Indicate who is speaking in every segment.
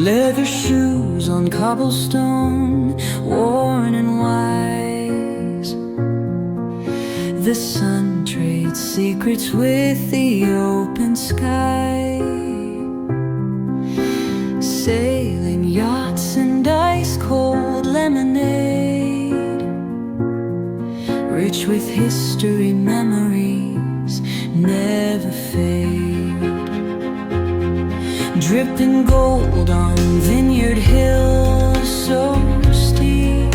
Speaker 1: Leather shoes on cobblestone, worn and wise. The sun trades secrets with the open sky. Sailing yachts and ice-cold lemonade, rich with history, memories never fade. Dripping gold on vineyard hills so steep,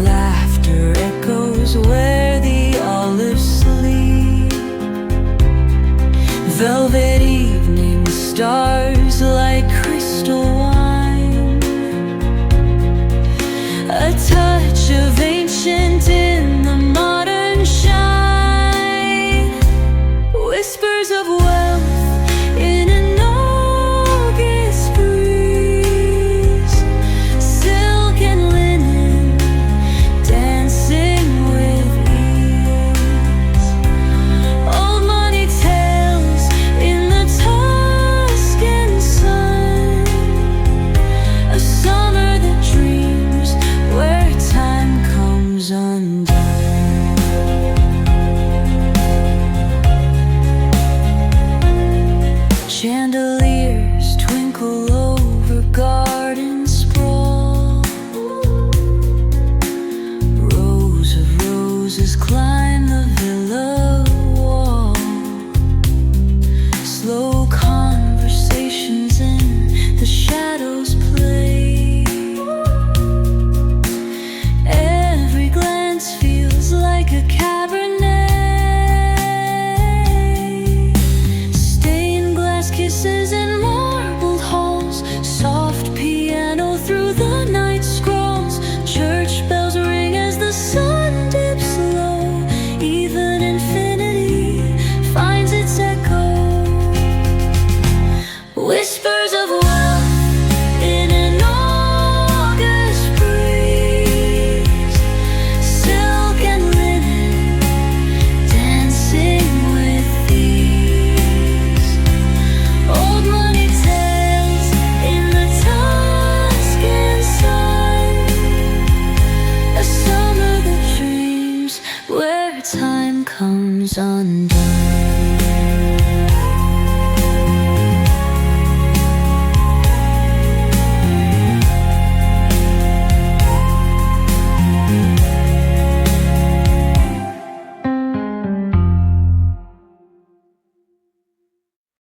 Speaker 1: laughter echoes where the olives sleep. Velvet evening stars like crystal wine, a touch of ancient